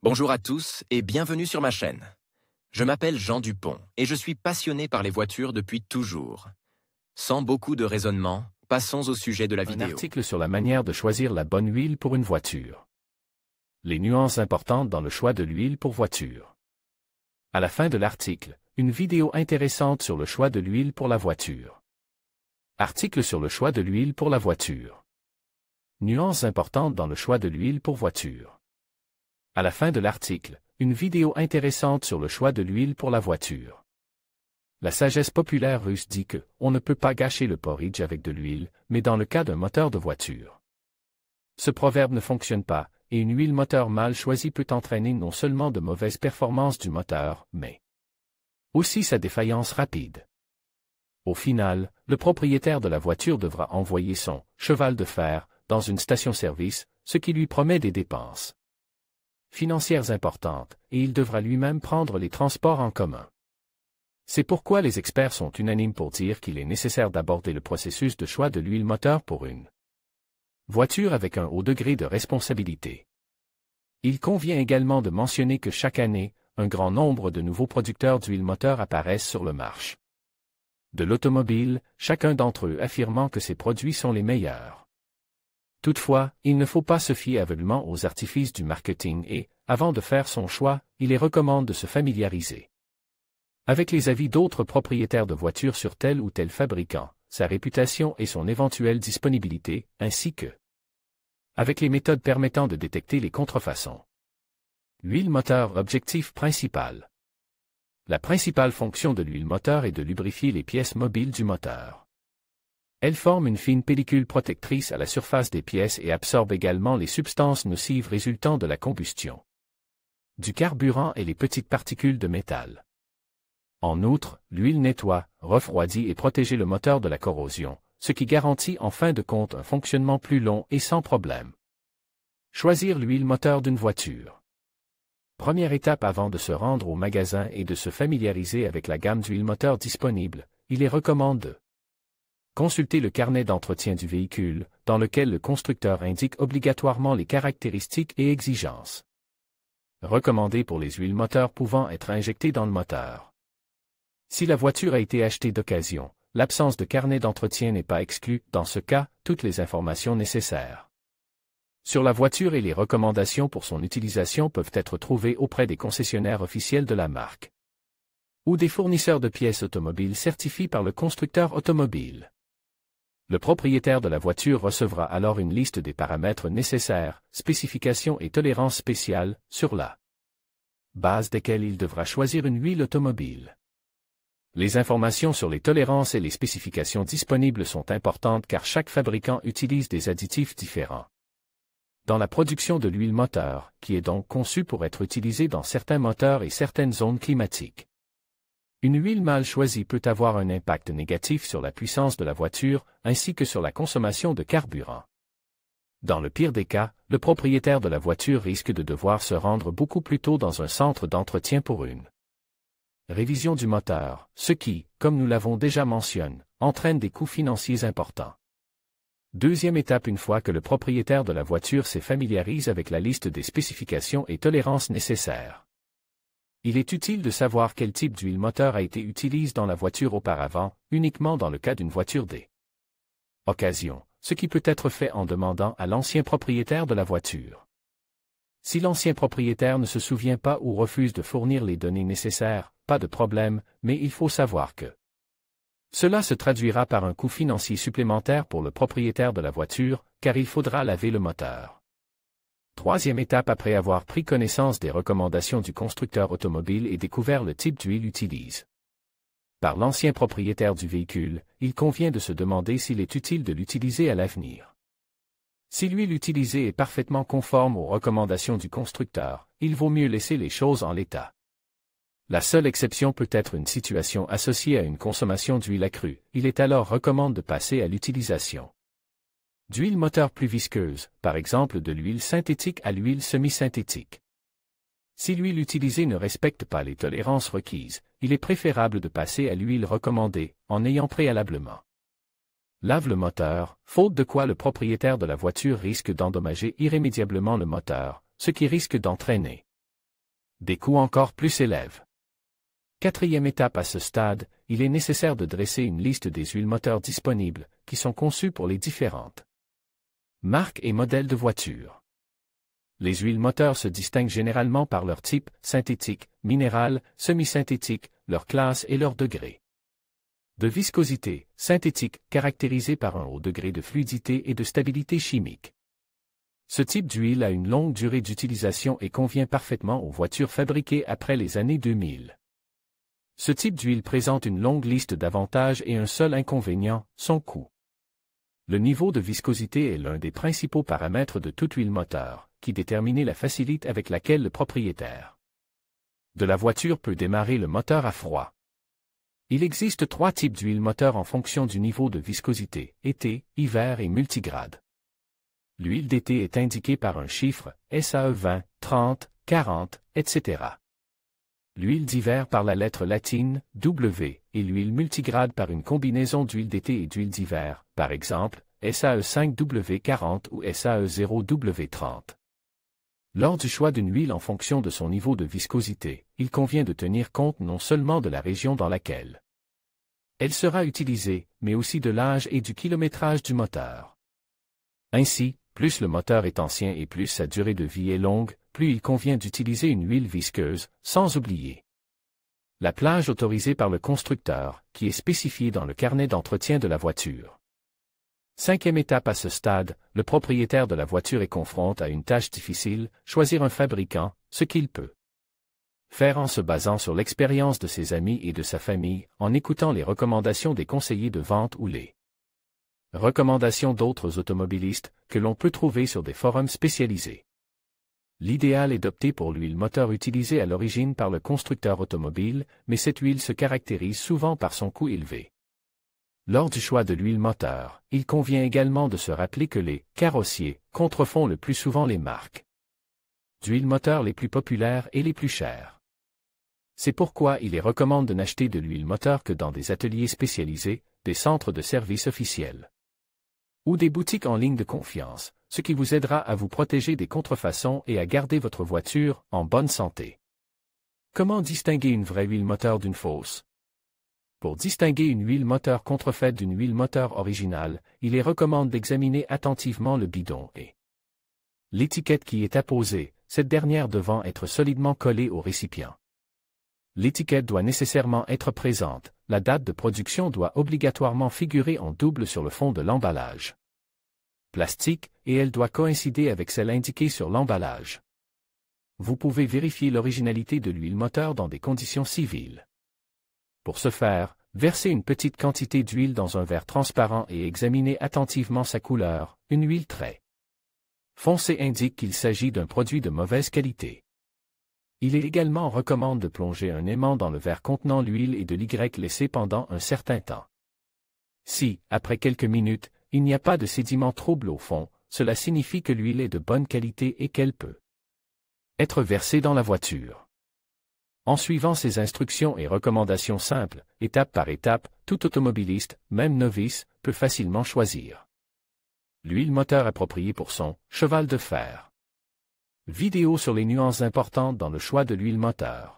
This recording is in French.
Bonjour à tous et bienvenue sur ma chaîne. Je m'appelle Jean Dupont et je suis passionné par les voitures depuis toujours. Sans beaucoup de raisonnement, passons au sujet de la vidéo. Un article sur la manière de choisir la bonne huile pour une voiture. Les nuances importantes dans le choix de l'huile pour voiture. À la fin de l'article, une vidéo intéressante sur le choix de l'huile pour la voiture. Article sur le choix de l'huile pour la voiture. Nuances importantes dans le choix de l'huile pour voiture. À la fin de l'article, une vidéo intéressante sur le choix de l'huile pour la voiture. La sagesse populaire russe dit que on ne peut pas gâcher le porridge avec de l'huile, mais dans le cas d'un moteur de voiture. Ce proverbe ne fonctionne pas, et une huile moteur mal choisie peut entraîner non seulement de mauvaises performances du moteur, mais aussi sa défaillance rapide. Au final, le propriétaire de la voiture devra envoyer son cheval de fer dans une station-service, ce qui lui promet des dépenses financières importantes, et il devra lui-même prendre les transports en commun. C'est pourquoi les experts sont unanimes pour dire qu'il est nécessaire d'aborder le processus de choix de l'huile moteur pour une voiture avec un haut degré de responsabilité. Il convient également de mentionner que chaque année, un grand nombre de nouveaux producteurs d'huile moteur apparaissent sur le marché de l'automobile, chacun d'entre eux affirmant que ces produits sont les meilleurs. Toutefois, il ne faut pas se fier aveuglément aux artifices du marketing et, avant de faire son choix, il est recommandé de se familiariser avec les avis d'autres propriétaires de voitures sur tel ou tel fabricant, sa réputation et son éventuelle disponibilité, ainsi que avec les méthodes permettant de détecter les contrefaçons. L'huile moteur, objectif principal. La principale fonction de l'huile moteur est de lubrifier les pièces mobiles du moteur. Elle forme une fine pellicule protectrice à la surface des pièces et absorbe également les substances nocives résultant de la combustion du carburant et les petites particules de métal. En outre, l'huile nettoie, refroidit et protège le moteur de la corrosion, ce qui garantit en fin de compte un fonctionnement plus long et sans problème. Choisir l'huile moteur d'une voiture. Première étape avant de se rendre au magasin et de se familiariser avec la gamme d'huile moteur disponible, il est recommandé de consulter le carnet d'entretien du véhicule, dans lequel le constructeur indique obligatoirement les caractéristiques et exigences recommandées pour les huiles moteurs pouvant être injectées dans le moteur. Si la voiture a été achetée d'occasion, l'absence de carnet d'entretien n'est pas exclue, dans ce cas, toutes les informations nécessaires sur la voiture et les recommandations pour son utilisation peuvent être trouvées auprès des concessionnaires officiels de la marque ou des fournisseurs de pièces automobiles certifiés par le constructeur automobile. Le propriétaire de la voiture recevra alors une liste des paramètres nécessaires, spécifications et tolérances spéciales, sur la base desquelles il devra choisir une huile automobile. Les informations sur les tolérances et les spécifications disponibles sont importantes car chaque fabricant utilise des additifs différents dans la production de l'huile moteur, qui est donc conçue pour être utilisée dans certains moteurs et certaines zones climatiques. Une huile mal choisie peut avoir un impact négatif sur la puissance de la voiture, ainsi que sur la consommation de carburant. Dans le pire des cas, le propriétaire de la voiture risque de devoir se rendre beaucoup plus tôt dans un centre d'entretien pour une révision du moteur, ce qui, comme nous l'avons déjà mentionné, entraîne des coûts financiers importants. Deuxième étape, une fois que le propriétaire de la voiture s'est familiarisé avec la liste des spécifications et tolérances nécessaires. Il est utile de savoir quel type d'huile moteur a été utilisé dans la voiture auparavant, uniquement dans le cas d'une voiture d'occasion, ce qui peut être fait en demandant à l'ancien propriétaire de la voiture. Si l'ancien propriétaire ne se souvient pas ou refuse de fournir les données nécessaires, pas de problème, mais il faut savoir que cela se traduira par un coût financier supplémentaire pour le propriétaire de la voiture, car il faudra laver le moteur. Troisième étape, après avoir pris connaissance des recommandations du constructeur automobile et découvert le type d'huile utilisé par l'ancien propriétaire du véhicule, il convient de se demander s'il est utile de l'utiliser à l'avenir. Si l'huile utilisée est parfaitement conforme aux recommandations du constructeur, il vaut mieux laisser les choses en l'état. La seule exception peut être une situation associée à une consommation d'huile accrue, il est alors recommandé de passer à l'utilisation d'huile moteur plus visqueuse, par exemple de l'huile synthétique à l'huile semi-synthétique. Si l'huile utilisée ne respecte pas les tolérances requises, il est préférable de passer à l'huile recommandée, en ayant préalablement lave le moteur, faute de quoi le propriétaire de la voiture risque d'endommager irrémédiablement le moteur, ce qui risque d'entraîner Des coûts encore plus s'élèvent. Quatrième étape à ce stade, il est nécessaire de dresser une liste des huiles moteurs disponibles, qui sont conçues pour les différentes marques et modèles de voitures. Les huiles moteurs se distinguent généralement par leur type, synthétique, minéral, semi-synthétique, leur classe et leur degré de viscosité, synthétique, caractérisé par un haut degré de fluidité et de stabilité chimique. Ce type d'huile a une longue durée d'utilisation et convient parfaitement aux voitures fabriquées après les années 2000. Ce type d'huile présente une longue liste d'avantages et un seul inconvénient, son coût. Le niveau de viscosité est l'un des principaux paramètres de toute huile moteur, qui détermine la facilité avec laquelle le propriétaire de la voiture peut démarrer le moteur à froid. Il existe 3 types d'huile moteur en fonction du niveau de viscosité, été, hiver et multigrade. L'huile d'été est indiquée par un chiffre, SAE 20, 30, 40, etc. L'huile d'hiver par la lettre latine, W, et l'huile multigrade par une combinaison d'huile d'été et d'huile d'hiver, par exemple, SAE 5W40 ou SAE 0W30. Lors du choix d'une huile en fonction de son niveau de viscosité, il convient de tenir compte non seulement de la région dans laquelle elle sera utilisée, mais aussi de l'âge et du kilométrage du moteur. Ainsi, plus le moteur est ancien et plus sa durée de vie est longue, plus il convient d'utiliser une huile visqueuse, sans oublier la plage autorisée par le constructeur, qui est spécifiée dans le carnet d'entretien de la voiture. 5e étape à ce stade, le propriétaire de la voiture est confronté à une tâche difficile, choisir un fabricant, ce qu'il peut faire en se basant sur l'expérience de ses amis et de sa famille, en écoutant les recommandations des conseillers de vente ou les recommandations d'autres automobilistes que l'on peut trouver sur des forums spécialisés. L'idéal est d'opter pour l'huile moteur utilisée à l'origine par le constructeur automobile, mais cette huile se caractérise souvent par son coût élevé. Lors du choix de l'huile moteur, il convient également de se rappeler que les carrossiers contrefont le plus souvent les marques d'huile moteur les plus populaires et les plus chères. C'est pourquoi il est recommandé de n'acheter de l'huile moteur que dans des ateliers spécialisés, des centres de services officiels ou des boutiques en ligne de confiance, ce qui vous aidera à vous protéger des contrefaçons et à garder votre voiture en bonne santé. Comment distinguer une vraie huile moteur d'une fausse? Pour distinguer une huile moteur contrefaite d'une huile moteur originale, il est recommandé d'examiner attentivement le bidon et l'étiquette qui est apposée, cette dernière devant être solidement collée au récipient. L'étiquette doit nécessairement être présente, la date de production doit obligatoirement figurer en double sur le fond de l'emballage plastique, et elle doit coïncider avec celle indiquée sur l'emballage. Vous pouvez vérifier l'originalité de l'huile moteur dans des conditions civiles. Pour ce faire, versez une petite quantité d'huile dans un verre transparent et examinez attentivement sa couleur. Une huile très foncée indique qu'il s'agit d'un produit de mauvaise qualité. Il est également recommandé de plonger un aimant dans le verre contenant l'huile et de l'y laisser pendant un certain temps. Si, après quelques minutes, il n'y a pas de sédiments troubles au fond, cela signifie que l'huile est de bonne qualité et qu'elle peut être versée dans la voiture. En suivant ces instructions et recommandations simples, étape par étape, tout automobiliste, même novice, peut facilement choisir l'huile moteur appropriée pour son cheval de fer. Vidéo sur les nuances importantes dans le choix de l'huile moteur.